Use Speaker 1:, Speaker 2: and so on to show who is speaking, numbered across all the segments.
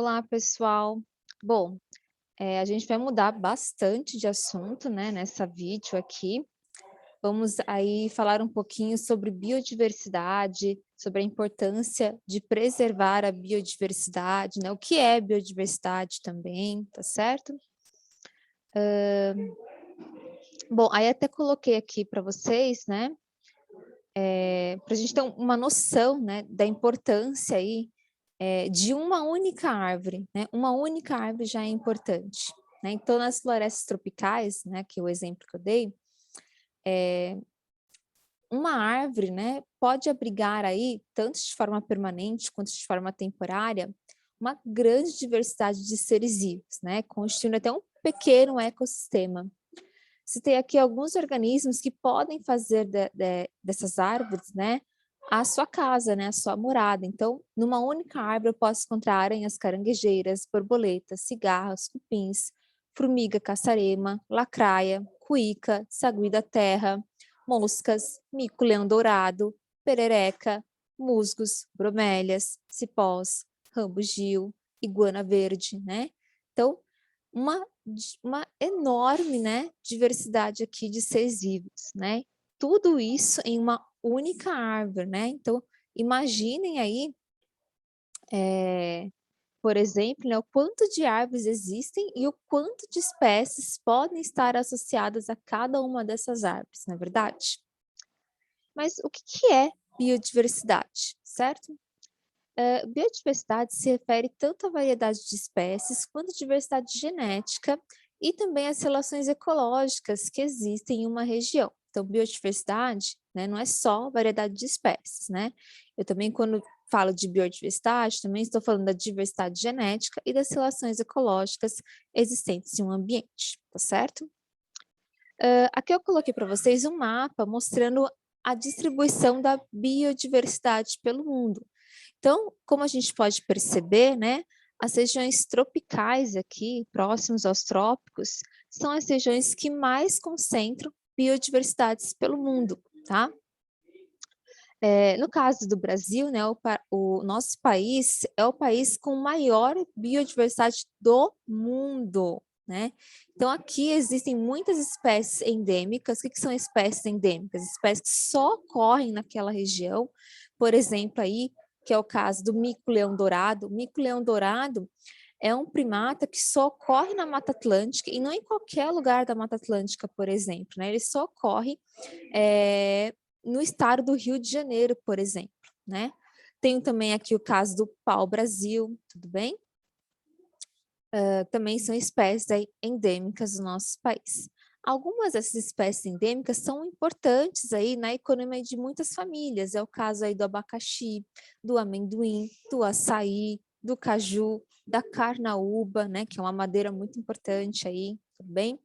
Speaker 1: Olá, pessoal. Bom, a gente vai mudar bastante de assunto, né, nessa vídeo aqui. Vamos aí falar um pouquinho sobre biodiversidade, sobre a importância de preservar a biodiversidade, né? O que é biodiversidade também, tá certo? Bom, aí até coloquei aqui para vocês, né, para a gente ter uma noção, né, da importância aí de uma única árvore, né, uma única árvore já é importante, né, então nas florestas tropicais, né, que é o exemplo que eu dei, uma árvore, né, pode abrigar aí, tanto de forma permanente quanto de forma temporária, uma grande diversidade de seres vivos, né, constituindo até um pequeno ecossistema. Citei aqui alguns organismos que podem fazer dessas árvores, né, a sua casa, né, a sua morada. Então, numa única árvore eu posso encontrar aranhas caranguejeiras, borboletas, cigarras, cupins, formiga caçarema, lacraia, cuíca, sagui da terra, moscas, mico-leão-dourado, perereca, musgos, bromélias, cipós, rambugio, iguana verde, né? Então, uma enorme, né, diversidade aqui de seres vivos, né? Tudo isso em uma única árvore, né? Então, imaginem aí, por exemplo, né, o quanto de árvores existem e o quanto de espécies podem estar associadas a cada uma dessas árvores, não é verdade? Mas o que que é biodiversidade, certo? Biodiversidade se refere tanto à variedade de espécies quanto à diversidade genética e também às relações ecológicas que existem em uma região. Então, biodiversidade, né, não é só variedade de espécies, né? Eu também, quando falo de biodiversidade, também estou falando da diversidade genética e das relações ecológicas existentes em um ambiente, tá certo? Aqui eu coloquei para vocês um mapa mostrando a distribuição da biodiversidade pelo mundo. Então, como a gente pode perceber, né, as regiões tropicais aqui, próximos aos trópicos, são as regiões que mais concentram biodiversidades pelo mundo, tá? No caso do Brasil, né, o nosso país é o país com maior biodiversidade do mundo, né? Então aqui existem muitas espécies endêmicas. O que que são espécies endêmicas? Espécies que só ocorrem naquela região, por exemplo aí, que é o caso do mico-leão-dourado. O mico-leão-dourado é um primata que só ocorre na Mata Atlântica e não em qualquer lugar da Mata Atlântica, por exemplo, né? Ele só ocorre no estado do Rio de Janeiro, por exemplo, né? Tenho também aqui o caso do pau-brasil, tudo bem? Também são espécies aí endêmicas do nosso país. Algumas dessas espécies endêmicas são importantes aí na economia de muitas famílias. É o caso aí do abacaxi, do amendoim, do açaí, do caju, da carnaúba, né, que é uma madeira muito importante aí, tudo bem?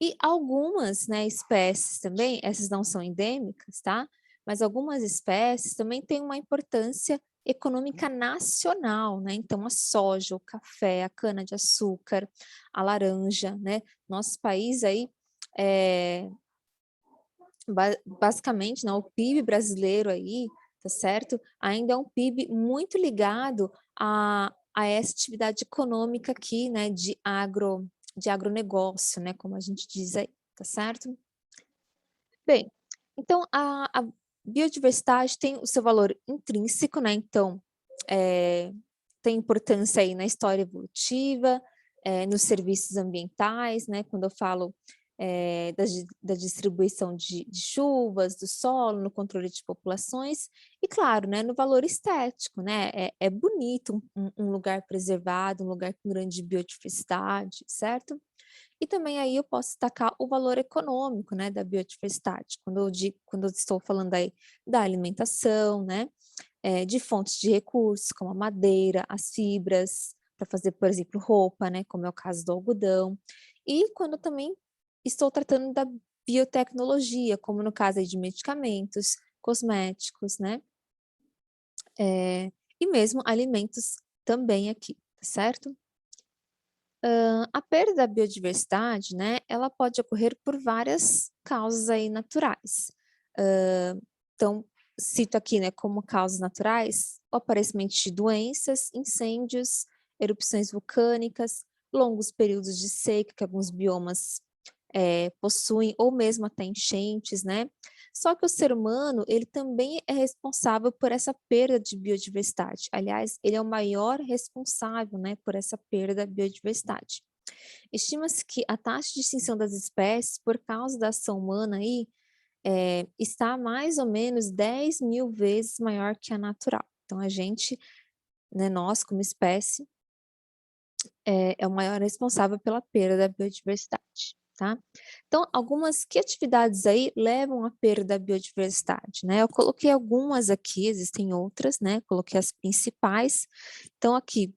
Speaker 1: E algumas, né, espécies também, essas não são endêmicas, tá? Mas algumas espécies também têm uma importância econômica nacional, né? Então, a soja, o café, a cana-de-açúcar, a laranja, né? Nosso país aí, é, basicamente, né, o PIB brasileiro aí, tá certo? Ainda é um PIB muito ligado a essa atividade econômica aqui, né, de agronegócio, né, como a gente diz aí, tá certo? Bem, então a biodiversidade tem o seu valor intrínseco, né, então, tem importância aí na história evolutiva, nos serviços ambientais, né, quando eu falo, da distribuição de chuvas, do solo, no controle de populações e claro, né, no valor estético, né, é bonito um lugar preservado, um lugar com grande biodiversidade, certo? E também aí eu posso destacar o valor econômico, né, da biodiversidade, quando eu estou falando aí da alimentação, né, de fontes de recursos, como a madeira, as fibras, para fazer, por exemplo, roupa, né, como é o caso do algodão, e quando também estou tratando da biotecnologia, como no caso aí de medicamentos, cosméticos, né, e mesmo alimentos também aqui, tá certo? A perda da biodiversidade, né, ela pode ocorrer por várias causas aí naturais. Então, cito aqui, né, como causas naturais, o aparecimento de doenças, incêndios, erupções vulcânicas, longos períodos de seca que alguns biomas possuem, ou mesmo até enchentes, né. Só que o ser humano, ele também é responsável por essa perda de biodiversidade. Aliás, ele é o maior responsável, né, por essa perda da biodiversidade. Estima-se que a taxa de extinção das espécies, por causa da ação humana aí, está mais ou menos 10.000 vezes maior que a natural. Então a gente, né, nós como espécie, é o maior responsável pela perda da biodiversidade, tá. Então algumas que atividades aí levam à perda da biodiversidade, né, eu coloquei algumas aqui, existem outras, né, coloquei as principais. Então aqui,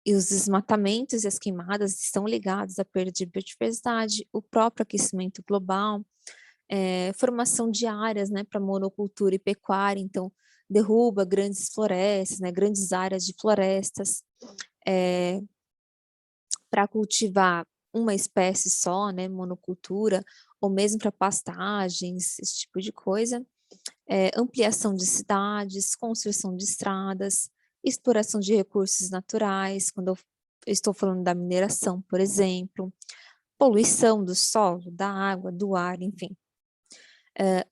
Speaker 1: e os desmatamentos e as queimadas estão ligados à perda de biodiversidade, o próprio aquecimento global, formação de áreas, né, para monocultura e pecuária, então derruba grandes florestas, né, grandes áreas de florestas, para cultivar uma espécie só, né, monocultura, ou mesmo para pastagens, esse tipo de coisa. Ampliação de cidades, construção de estradas, exploração de recursos naturais, quando eu estou falando da mineração, por exemplo, poluição do solo, da água, do ar, enfim.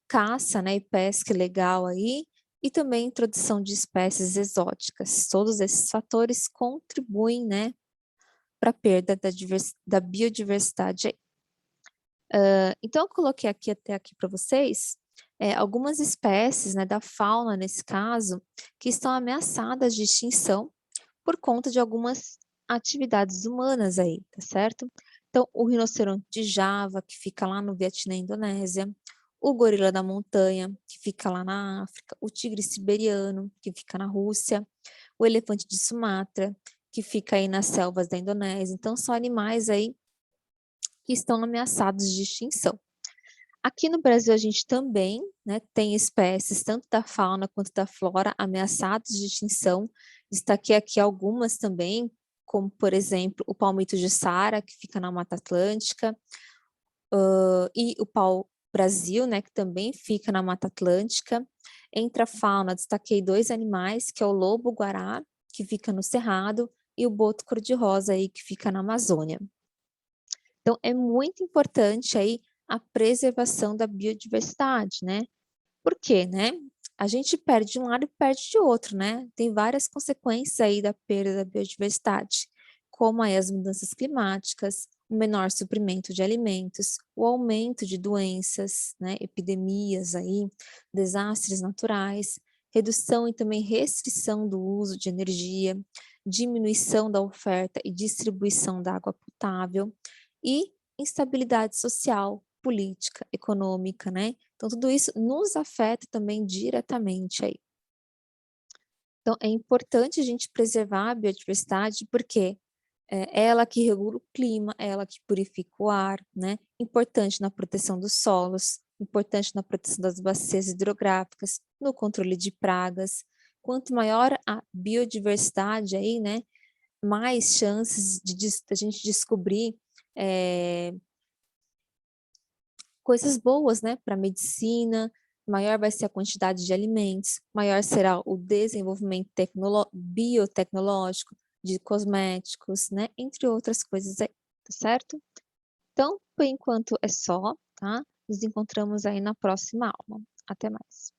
Speaker 1: Caça, né, e pesca ilegal aí, e também introdução de espécies exóticas. Todos esses fatores contribuem, né, para a perda da biodiversidade aí. Então eu coloquei aqui até aqui para vocês, algumas espécies, né, da fauna nesse caso, que estão ameaçadas de extinção por conta de algumas atividades humanas aí, tá certo? Então o rinoceronte de Java, que fica lá no Vietnã e Indonésia, o gorila da montanha, que fica lá na África, o tigre siberiano, que fica na Rússia, o elefante de Sumatra, que fica aí nas selvas da Indonésia. Então são animais aí que estão ameaçados de extinção. Aqui no Brasil a gente também, né, tem espécies tanto da fauna quanto da flora ameaçadas de extinção. Destaquei aqui algumas também, como por exemplo o palmito jussara, que fica na Mata Atlântica, e o pau-brasil, né, que também fica na Mata Atlântica. Entre a fauna destaquei 2 animais, que é o lobo-guará, que fica no Cerrado, e o boto cor-de-rosa aí, que fica na Amazônia. Então é muito importante aí a preservação da biodiversidade, né. Por quê, né? A gente perde de um lado e perde de outro, né? Tem várias consequências aí da perda da biodiversidade, como aí as mudanças climáticas, o menor suprimento de alimentos, o aumento de doenças, né, epidemias aí, desastres naturais, redução e também restrição do uso de energia, diminuição da oferta e distribuição da água potável e instabilidade social, política, econômica, né? Então tudo isso nos afeta também diretamente aí. Então é importante a gente preservar a biodiversidade, porque é ela que regula o clima, é ela que purifica o ar, né? Importante na proteção dos solos, importante na proteção das bacias hidrográficas, no controle de pragas. Quanto maior a biodiversidade aí, né, mais chances da gente descobrir coisas boas, né, para a medicina, maior vai ser a quantidade de alimentos, maior será o desenvolvimento biotecnológico, de cosméticos, né, entre outras coisas aí, tá certo? Então, por enquanto é só, tá? Nos encontramos aí na próxima aula. Até mais.